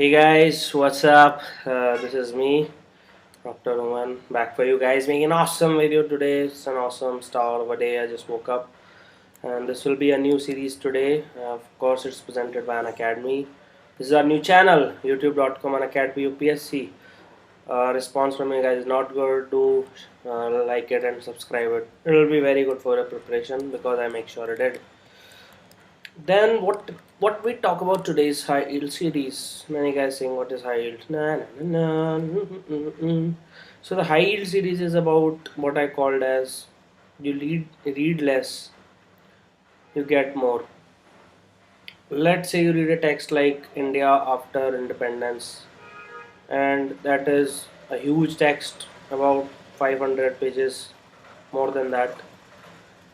Hey guys, what's up? This is me, Dr. Roman, back for you guys, making an awesome video today. It's an awesome start of a day. I just woke up, and this will be a new series today. Of course, it's presented by an academy. This is our new channel, youtube.com and academy UPSC. Response from you guys is not good. Do like it and subscribe it. It will be very good for your preparation because I make sure it did. Then what we talk about today is high yield series. Many guys saying what is high yield? Nah, nah, nah, nah, So the high yield series is about what I called as you read less, you get more. Let's say you read a text like India after independence, and that is a huge text about 500 pages, more than that.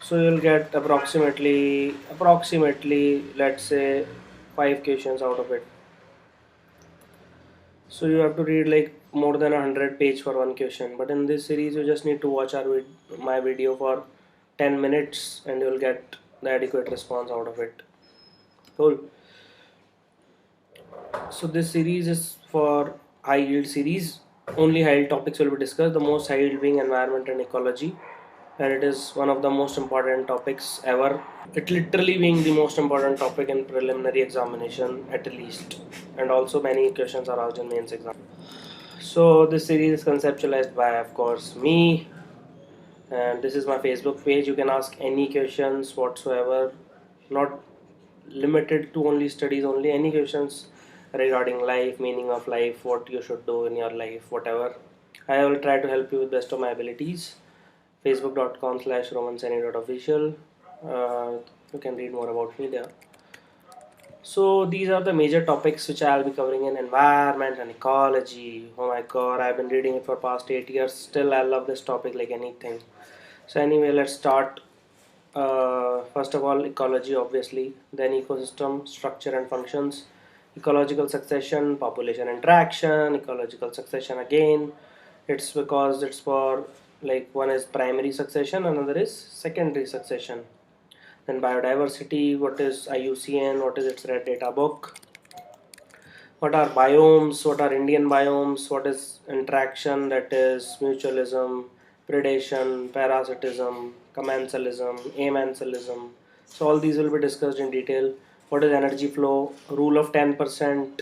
So you'll get approximately let's say 5 questions out of it. So you have to read like more than 100 pages for one question. But in this series, you just need to watch my video for 10 minutes and you'll get the adequate response out of it. Cool. So this series is for high yield series. Only high yield topics will be discussed. The most high yield being environment and ecology, and it is one of the most important topics ever. It literally being the most important topic in preliminary examination at least, and also many questions are asked in mains exam. So this series is conceptualized by, of course, me, and this is my Facebook page. You can ask any questions whatsoever, not limited to only studies only. Any questions regarding life, meaning of life, what you should do in your life, whatever. I will try to help you with best of my abilities. Facebook.com/romanseni.official. You can read more about me there. So these are the major topics which I'll be covering in environment and ecology. Oh my god, I've been reading it for past 8 years. Still I love this topic like anything. So anyway, let's start. First of all, ecology obviously, then ecosystem, structure and functions, ecological succession, population interaction, ecological succession again. It's because it's for like one is primary succession, another is secondary succession. Then biodiversity, what is IUCN, what is its red data book, what are biomes, what are Indian biomes, what is interaction, that is mutualism, predation, parasitism, commensalism, amensalism. So all these will be discussed in detail. What is energy flow, rule of 10%,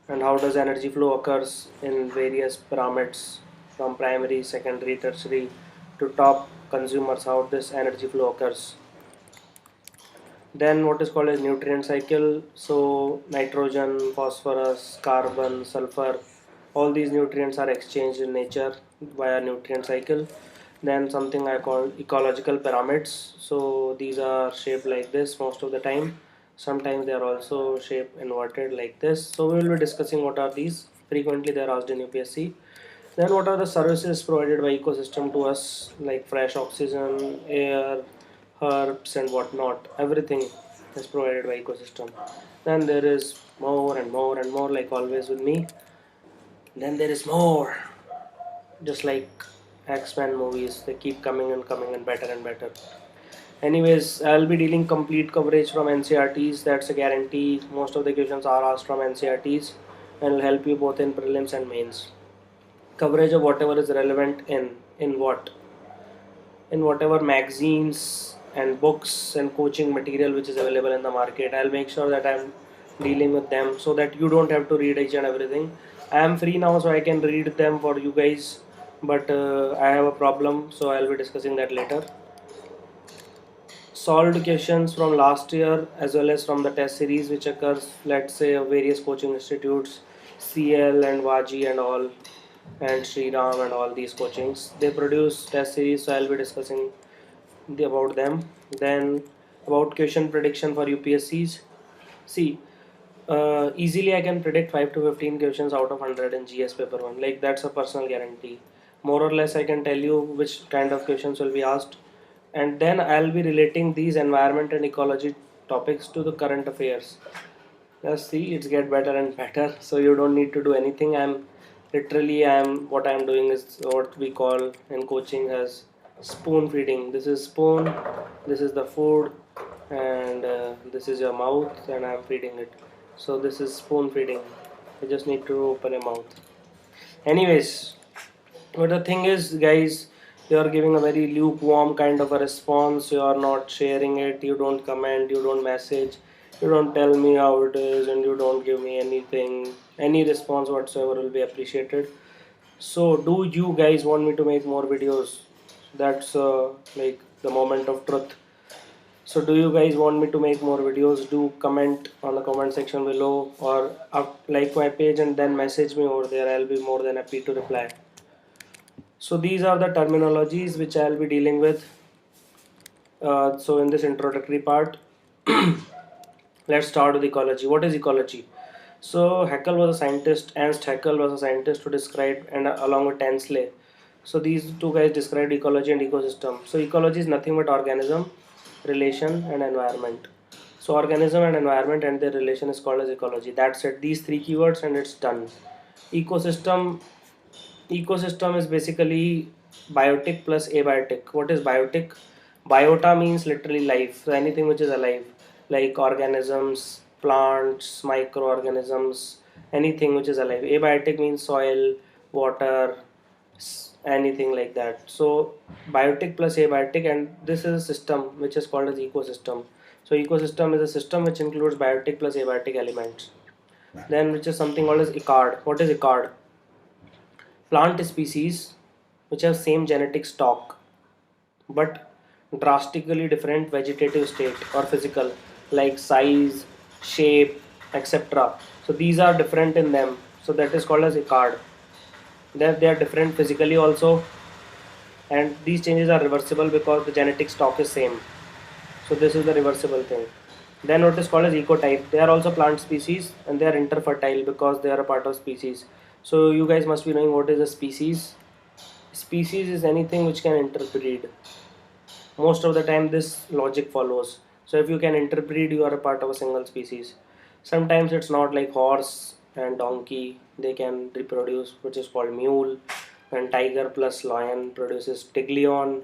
and how does energy flow occurs in various pyramids from primary, secondary, tertiary to top consumers, how this energy flow occurs. Then what is called as nutrient cycle. So nitrogen, phosphorus, carbon, sulfur, all these nutrients are exchanged in nature via nutrient cycle. Then something I call ecological pyramids. So these are shaped like this most of the time. Sometimes they are also shaped inverted like this. So we will be discussing what are these. Frequently they are asked in UPSC. Then what are the services provided by ecosystem to us, like fresh oxygen, air, herbs and whatnot. Everything is provided by ecosystem. Then there is more and more and more, like always with me. Then there is more, just like X-Men movies. They keep coming and better and better. Anyways, I'll be dealing complete coverage from NCRTs. That's a guarantee. Most of the questions are asked from NCRTs and will help you both in prelims and mains. Coverage of whatever is relevant in what in whatever magazines and books and coaching material which is available in the market. I'll make sure that I'm dealing with them so that you don't have to read each and everything. I am free now, so I can read them for you guys, but I have a problem, so I'll be discussing that later. Solved questions from last year as well as from the test series which occurs, let's say, of various coaching institutes, CL and Waji and all, and Sriram and all these coachings. They produce test series, so I'll be discussing about them. Then about question prediction for UPSCs. See, easily I can predict 5 to 15 questions out of 100 in GS paper 1. Like that's a personal guarantee. More or less I can tell you which kind of questions will be asked, and then I'll be relating these environment and ecology topics to the current affairs. Just see, it's get better and better. So you don't need to do anything. I'm what I'm doing is what we call in coaching as spoon feeding. This is spoon, this is the food, and this is your mouth, and I'm feeding it. So this is spoon feeding. I just need to open a mouth. Anyways, but the thing is, guys, you are giving a very lukewarm kind of a response. You are not sharing it. You don't comment. You don't message. You don't tell me how it is, and you don't give me anything. Any response whatsoever will be appreciated. So, do you guys want me to make more videos? That's like the moment of truth. So, do you guys want me to make more videos? Do comment on the comment section below, or like my page and then message me over there. I'll be more than happy to reply. So these are the terminologies which I'll be dealing with. So in this introductory part, let's start with ecology. What is ecology? So Haeckel was a scientist. Ernst Haeckel was a scientist who described, and along with Tansley. So these two guys described ecology and ecosystem. So ecology is nothing but organism, relation, and environment. So organism and environment and their relation is called as ecology. That's it. These three keywords and it's done. Ecosystem. Ecosystem is basically biotic plus abiotic. What is biotic? Biota means literally life. So anything which is alive, like organisms, plants, microorganisms, anything which is alive. Abiotic means soil, water, anything like that. So biotic plus abiotic, and this is a system which is called as ecosystem. So ecosystem is a system which includes biotic plus abiotic elements. Then which is something called as icard. What is icard? Plant species which have same genetic stock but drastically different vegetative state or physical, like size, shape, etc. So these are different in them, so that is called as icard. They are different physically also, and these changes are reversible because the genetic stock is same. So this is the reversible thing. Then what is called as ecotype. They are also plant species and they are interfertile because they are a part of species. So you guys must be knowing what is a species. Species is anything which can interbreed. Most of the time this logic follows. So if you can interbreed, you are a part of a single species. Sometimes it's not, like horse and donkey, they can reproduce, which is called mule, and tiger plus lion produces tiglion,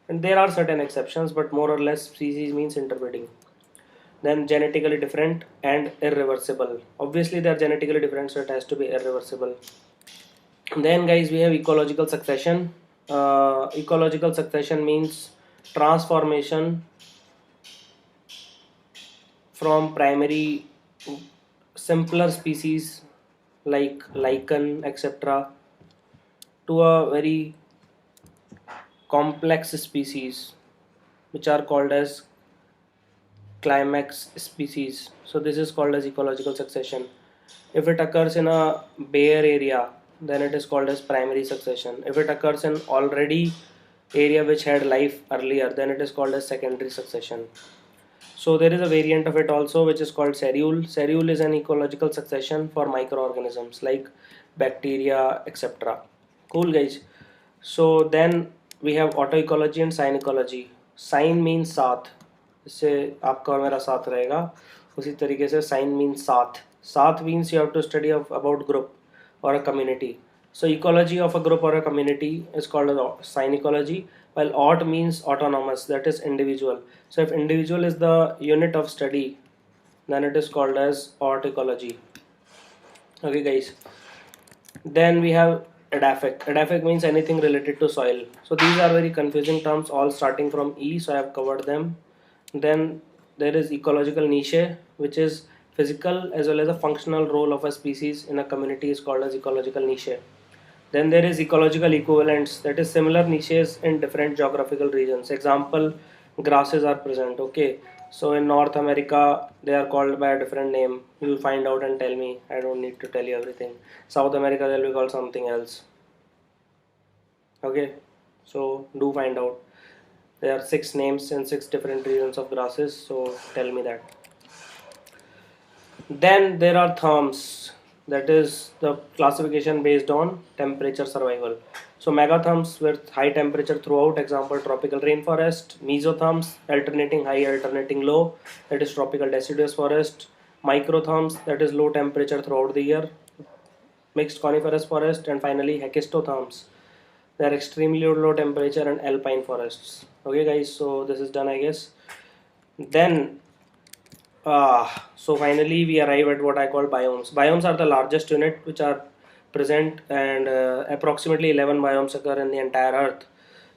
and there are certain exceptions, but more or less species means interbreeding. Then genetically different and irreversible. Obviously they are genetically different, so it has to be irreversible. Then guys, we have ecological succession. Ecological succession means transformation from primary simpler species like lichen etc. to a very complex species which are called as climax species. So this is called as ecological succession. If it occurs in a bare area, then it is called as primary succession. If it occurs in already area which had life earlier, then it is called as secondary succession. So there is a variant of it also which is called serial. Serial is an ecological succession for microorganisms like bacteria etc. Cool guys. So then we have autoecology and sign ecology. Sign means साथ, इससे आपका और मेरा साथ रहेगा. उसी तरीके से sign means साथ. Sath means you have to study about group or a community. So ecology of a group or a community is called as sign ecology, while aut means autonomous, that is individual. So if individual is the unit of study, then it is called as aut ecology. Okay guys. Then we have edaphic. Edaphic means anything related to soil. So these are very confusing terms, all starting from E, so I have covered them. Then there is ecological niche, which is physical as well as a functional role of a species in a community is called as ecological niche. Then there is ecological equivalents, that is similar niches in different geographical regions. Example, grasses are present. Okay, so in North America they are called by a different name. You will find out and tell me. I don't need to tell you everything. South America they'll be called something else. Okay, so do find out. There are 6 names in 6 different regions of grasses. So tell me that. Then there are therms, that is the classification based on temperature survival. So megatherms with high temperature throughout, example tropical rainforest. Mesotherms alternating high alternating low, that is tropical deciduous forest. Microtherms, that is low temperature throughout the year, mixed coniferous forest. And finally hecistotherms, they are extremely low temperature and alpine forests. Okay guys, so this is done I guess. Then So finally we arrive at what I call biomes. Biomes are the largest unit which are present, and approximately 11 biomes occur in the entire earth.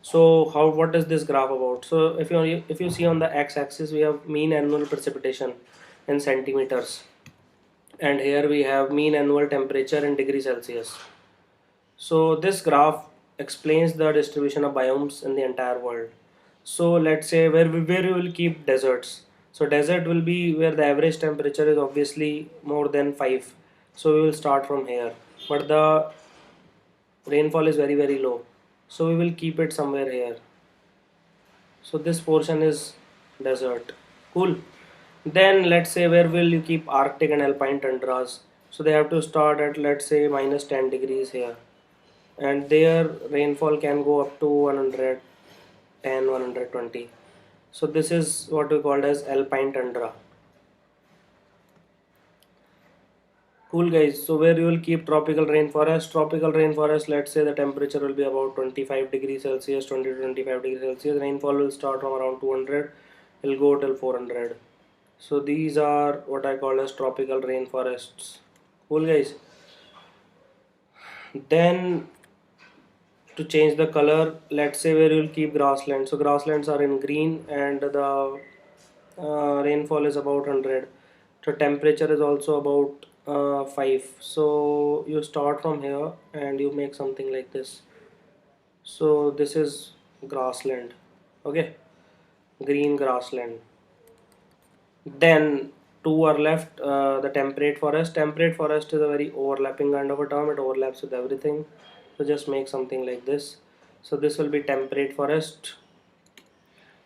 So how, what is this graph about? So if you see on the x-axis, we have mean annual precipitation in centimeters, and here we have mean annual temperature in degree Celsius. So this graph explains the distribution of biomes in the entire world. So let's say where we will keep deserts. So desert will be where the average temperature is obviously more than 5. So we will start from here. But the rainfall is very low. So we will keep it somewhere here. So this portion is desert. Cool. Then let's say where will you keep Arctic and Alpine tundras. So they have to start at, let's say, minus 10 degrees here, and their rainfall can go up to 110, 120. So this is what we called as alpine tundra. Cool guys. So where you will keep tropical rainforest. Tropical rainforest, let's say the temperature will be about 25 degrees Celsius, 20 to 25 degrees Celsius. Rainfall will start from around 200, will go till 400. So these are what I call as tropical rainforests. Cool guys. Then to change the color, let's say where you will keep grasslands. So grasslands are in green, and the rainfall is about 100. So temperature is also about 5. So you start from here and you make something like this. So this is grassland. Okay, green grassland. Then two are left. The temperate forest. Temperate forest is a very overlapping kind of a term. It overlaps with everything. So just make something like this. So this will be temperate forest.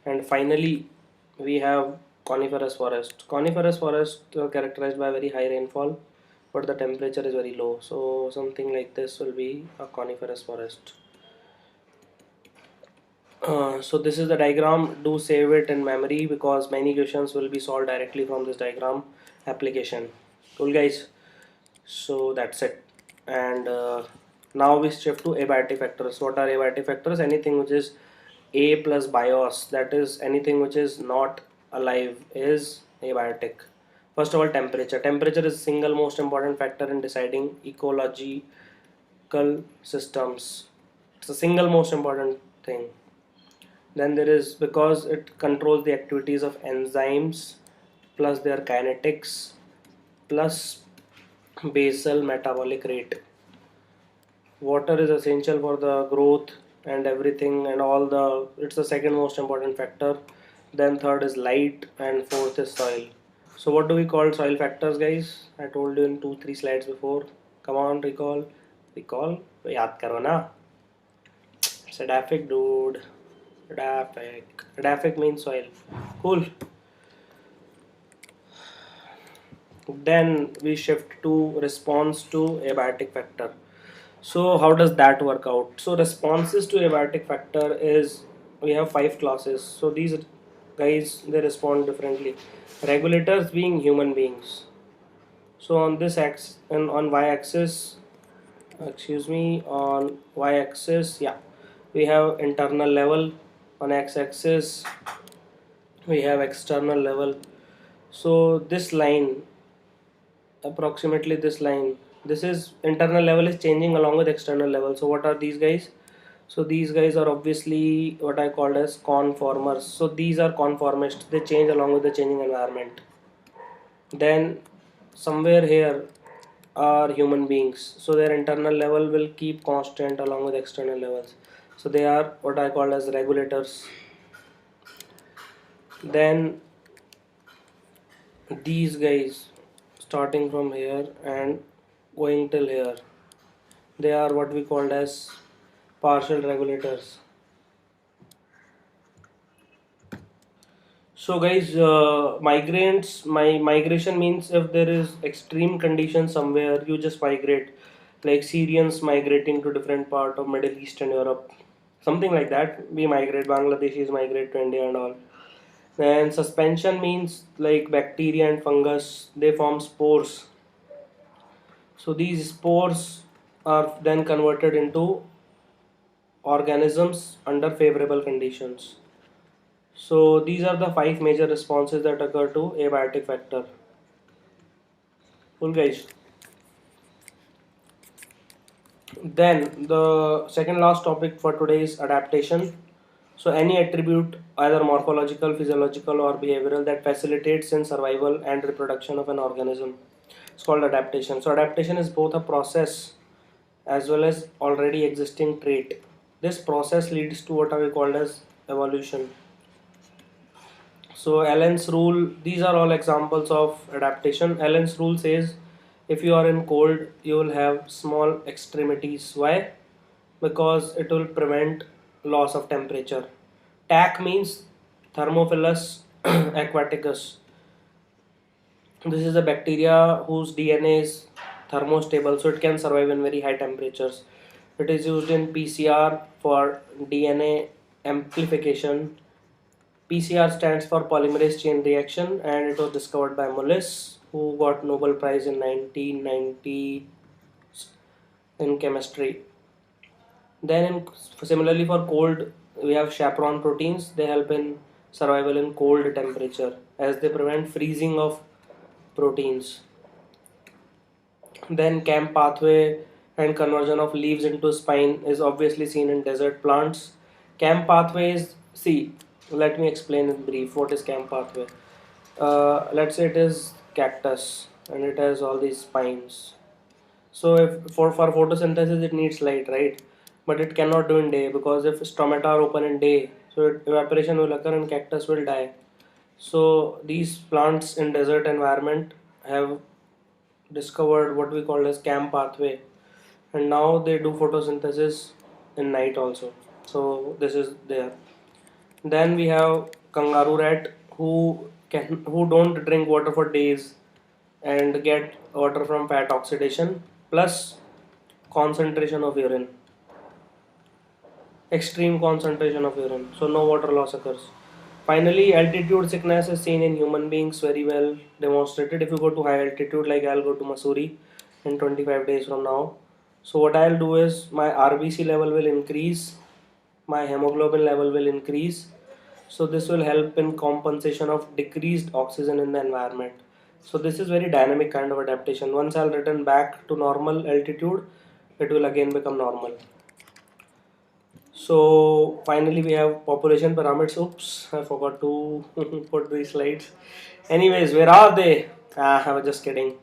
And finally we have coniferous forest. Coniferous forest characterized by very high rainfall, but the temperature is very low. So something like this will be a coniferous forest. So this is the diagram. Do save it in memory because many questions will be solved directly from this diagram application. Cool guys. So that's it. And now we shift to abiotic factors. What are abiotic factors? Anything which is a plus bios, that is anything which is not alive, is abiotic. First of all, temperature. Temperature is single most important factor in deciding ecological systems. It's the single most important thing. Then there is, because it controls the activities of enzymes plus their kinetics plus basal metabolic rate. Water is essential for the growth and everything and all the, it's the second most important factor. Then third is light, and fourth is soil. So what do we call soil factors guys? I told you in 2-3 slides before. Come on, recall, yaad karo na. It's edaphic dude. Edaphic means soil. Cool. Then we shift to response to abiotic factor. So how does that work out? So responses to abiotic factor is, we have 5 classes. So these guys, they respond differently. Regulators being human beings. So on this axis and on y-axis, on y-axis, yeah, we have internal level. On x-axis, we have external level. So this line, approximately this line, this is internal level is changing along with external level. So what are these guys? So these guys are obviously what I called as conformers. So these are conformists, they change along with the changing environment. Then somewhere here are human beings, so their internal level will keep constant along with external levels. So they are what I call as regulators. Then these guys, starting from here and going till here, they are what we called as partial regulators. So guys, migrants, migration means if there is extreme condition somewhere, you just migrate. Like Syrians migrating to different part of Middle East and Europe, something like that. We migrate. Bangladeshis migrate to India and all. And suspension means like bacteria and fungus, they form spores. So these spores are then converted into organisms under favorable conditions. So these are the 5 major responses that occur to abiotic factor. Cool guys. Then the second last topic for today is adaptation. So any attribute, either morphological, physiological or behavioral, that facilitates in survival and reproduction of an organism, it's called adaptation. So adaptation is both a process as well as already existing trait. This process leads to what are we called as evolution. So Allen's rule, these are all examples of adaptation. Allen's rule says if you are in cold, you will have small extremities. Why? Because it will prevent loss of temperature. TAC means Thermophilus aquaticus. This is a bacteria whose DNA is thermostable, so it can survive in very high temperatures. It is used in PCR for DNA amplification. PCR stands for polymerase chain reaction, and it was discovered by Mullis, who got Nobel Prize in 1990 in chemistry. Similarly for cold, we have chaperone proteins. They help in survival in cold temperature as they prevent freezing of proteins. Then CAM pathway and conversion of leaves into spine is obviously seen in desert plants. CAM pathway is, see, let me explain in brief what is CAM pathway. Let's say it is cactus and it has all these spines. So if for photosynthesis it needs light, right? But it cannot do in day, because if stomata are open in day, so evaporation will occur and cactus will die. So these plants in desert environment have discovered what we call as CAM pathway, and now they do photosynthesis in night also. So this is there. Then we have kangaroo rat who don't drink water for days and get water from fat oxidation plus concentration of urine, extreme concentration of urine, so no water loss occurs. Finally, altitude sickness is seen in human beings, very well demonstrated. If you go to high altitude, like I'll go to Missouri in 25 days from now, so what I'll do is my RBC level will increase, my hemoglobin level will increase. So this will help in compensation of decreased oxygen in the environment. So this is very dynamic kind of adaptation. Once I'll return back to normal altitude, it will again become normal. So finally we have population pyramids. Oops, I forgot to put these slides. Anyways, where are they? I was just kidding.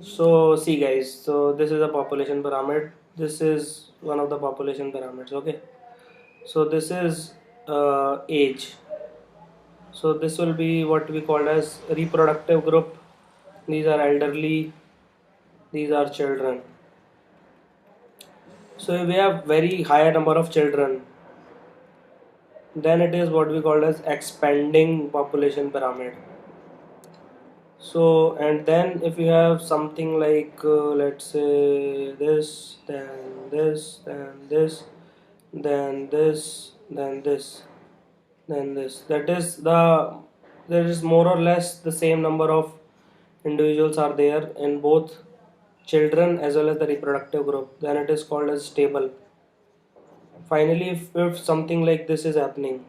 So see guys, so this is a population pyramid. This is one of the population pyramids. Okay. So this is age. So this will be what we call as reproductive group. These are elderly. These are children. So if we have very higher number of children, then it is what we call as expanding population pyramid. So and then if you have something like let's say this, then this, then this, then this, then this, then this, that is there is more or less the same number of individuals are there in both children as well as the reproductive group, then it is called as stable. Finally, if something like this is happening,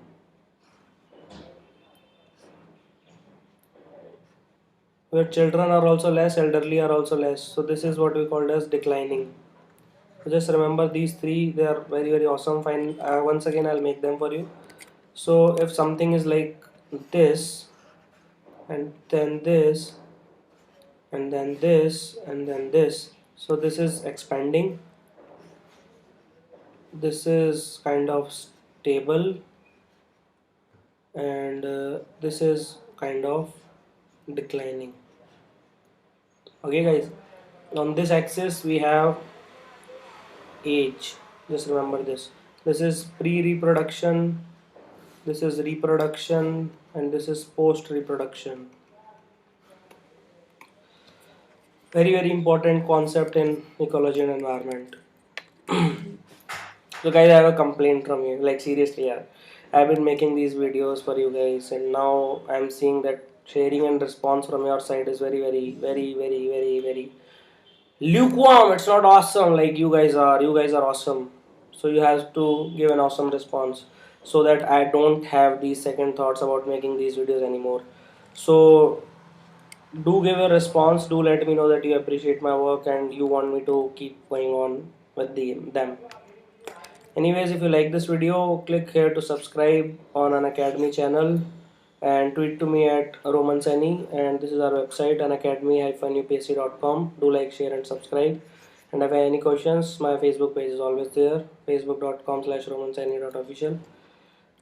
where children are also less, elderly are also less, so this is what we call as declining. So just remember these three, they are very very awesome. Fine, once again I'll make them for you. So if something is like this, and then this, and then this, and then this, so this is expanding, this is kind of stable, and this is kind of declining. Okay guys, on this axis we have age. Just remember this. This is pre-reproduction, this is reproduction, and this is post-reproduction. Very very important concept in ecology and environment. So guys, I have a complaint from you. Like seriously, yeah. I've been making these videos for you guys, and now I'm seeing that sharing and response from your side is very very very very very very lukewarm. It's not awesome like you guys are. You guys are awesome. So you have to give an awesome response. so that I don't have these second thoughts about making these videos anymore. So do give a response, do let me know that you appreciate my work and you want me to keep going on with them. Anyways, if you like this video, click here to subscribe on an academy channel and tweet to me at Roman Sani, and this is our website unacademy-upsc.com. Do like, share and subscribe. And if I have any questions, my Facebook page is always there, facebook.com/romansani.official.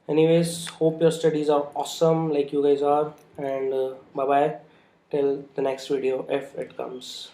Anyways, hope your studies are awesome like you guys are, and bye bye till the next video if it comes.